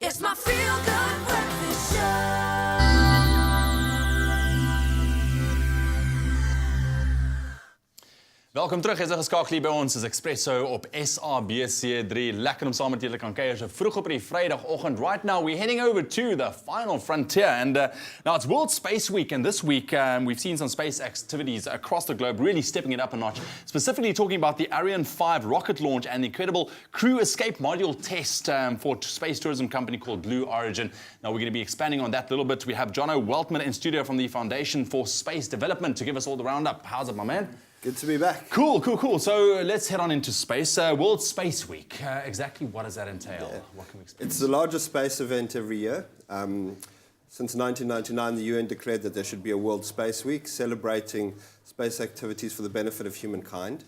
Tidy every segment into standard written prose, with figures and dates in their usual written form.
It's my feel-good breakfast show. Welkom terug, is geskakel hier by ons is Expresso op SABC3. Lekker om saam met julle kan kuier so vroeg op die Vrydagoggend. Right now we're heading over to the final frontier and now it's World Space Week, and this week we've seen some space activities across the globe really stepping it up a notch, specifically talking about the Ariane 5 rocket launch and the incredible crew escape module test for space tourism company called Blue Origin. Now we're going to be expanding on that a little bit. We have Jono Weltman in studio from the Foundation for Space Development to give us all the roundup. How's it, my man? Good to be back. Cool. So let's head on into space. World Space Week. Exactly what does that entail? Yeah. What can we expect? It's the largest space event every year. Since 1999, the UN declared that there should be a World Space Week celebrating space activities for the benefit of humankind.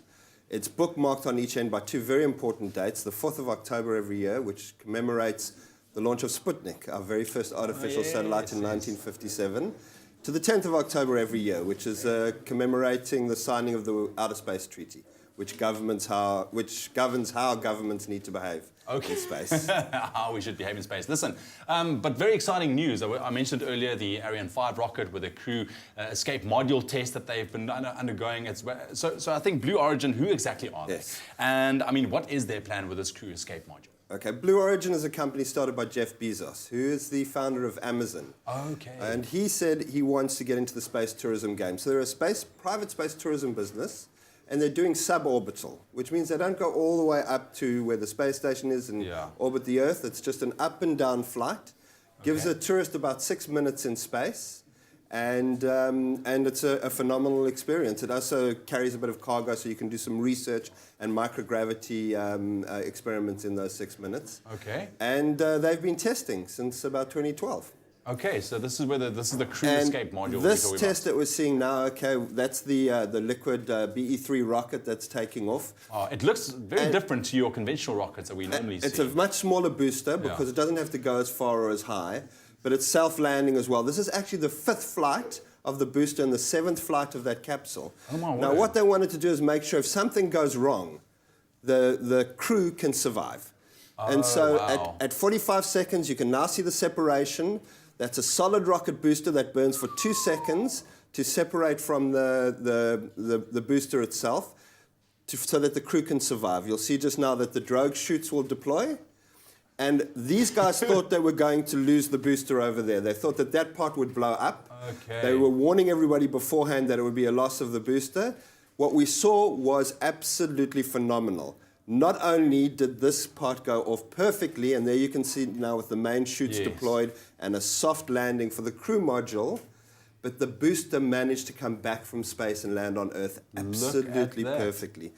It's bookmarked on each end by two very important dates, the 4th of October every year, which commemorates the launch of Sputnik, our very first artificial satellite in 1957. To the 10th of October every year, which is commemorating the signing of the Outer Space Treaty, which governs how governments need to behave in space. How we should behave in space. Listen, but very exciting news. I mentioned earlier the Ariane 5 rocket with the crew escape module test that they've been undergoing. So I think Blue Origin, who exactly are they? Yes. And I mean, what is their plan with this crew escape module? Okay, Blue Origin is a company started by Jeff Bezos, who is the founder of Amazon. Okay. And he said he wants to get into the space tourism game. So they're a private space tourism business, and they're doing suborbital, which means they don't go all the way up to where the space station is and orbit the Earth. It's just an up and down flight. Gives a tourist about 6 minutes in space. And it's a phenomenal experience. It also carries a bit of cargo, so you can do some research and microgravity experiments in those 6 minutes. Okay. And they've been testing since about 2012. Okay, so this is where this is the crew escape module. This test that we're seeing now, okay, that's the liquid BE-3 rocket that's taking off. Oh, it looks very different to your conventional rockets that we normally see. It's a much smaller booster because it doesn't have to go as far or as high. But it's self-landing as well. This is actually the 5th flight of the booster and the 7th flight of that capsule. Oh my word. Now, what they wanted to do is make sure if something goes wrong, the crew can survive. And so at 45 seconds, you can now see the separation. That's a solid rocket booster that burns for 2 seconds to separate from the booster itself so that the crew can survive. You'll see just now that the drogue chutes will deploy. And these guys thought they were going to lose the booster over there. They thought that part would blow up. Okay. They were warning everybody beforehand that it would be a loss of the booster. What we saw was absolutely phenomenal. Not only did this part go off perfectly, and there you can see now with the main chutes deployed and a soft landing for the crew module, but the booster managed to come back from space and land on Earth absolutely perfectly.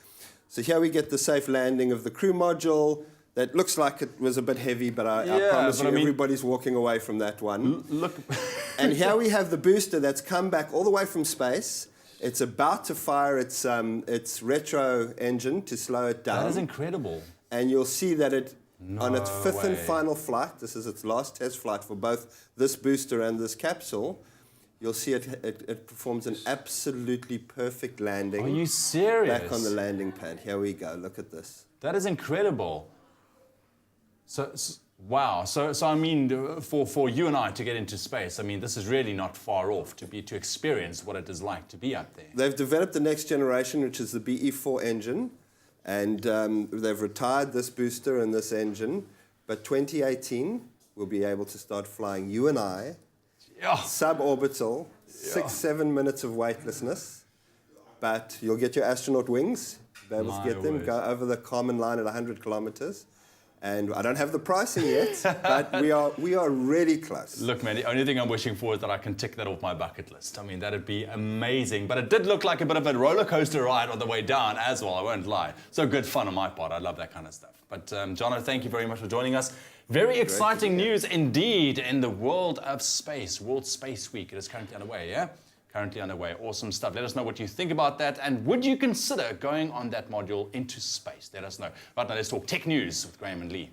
So here we get the safe landing of the crew module. That looks like it was a bit heavy, but I promise you everybody's walking away from that one. Look. And here we have the booster that's come back all the way from space. It's about to fire its retro engine to slow it down. That is incredible. And you'll see that on its 5th and final flight, this is its last test flight for both this booster and this capsule, you'll see it performs an absolutely perfect landing. Are you serious? Back on the landing pad. Here we go. Look at this. That is incredible. So wow. So I mean, for you and I to get into space, I mean, this is really not far off to experience what it is like to be up there. They've developed the next generation, which is the BE-4 engine, and they've retired this booster and this engine. But 2018, we'll be able to start flying you and I, suborbital, 6-7 minutes of weightlessness, but you'll get your astronaut wings, be able to get them, go over the Kármán line at 100 kilometers. And I don't have the pricing yet, but we are really close. Look, man, the only thing I'm wishing for is that I can tick that off my bucket list. I mean, that'd be amazing. But it did look like a bit of a roller coaster ride on the way down as well, I won't lie. So good fun on my part. I love that kind of stuff. But Jono, thank you very much for joining us. Very exciting news indeed in the world of space. World Space Week. It is currently underway, yeah? Currently underway. Awesome stuff. Let us know what you think about that. And would you consider going on that module into space? Let us know. Right now, let's talk tech news with Graham and Lee.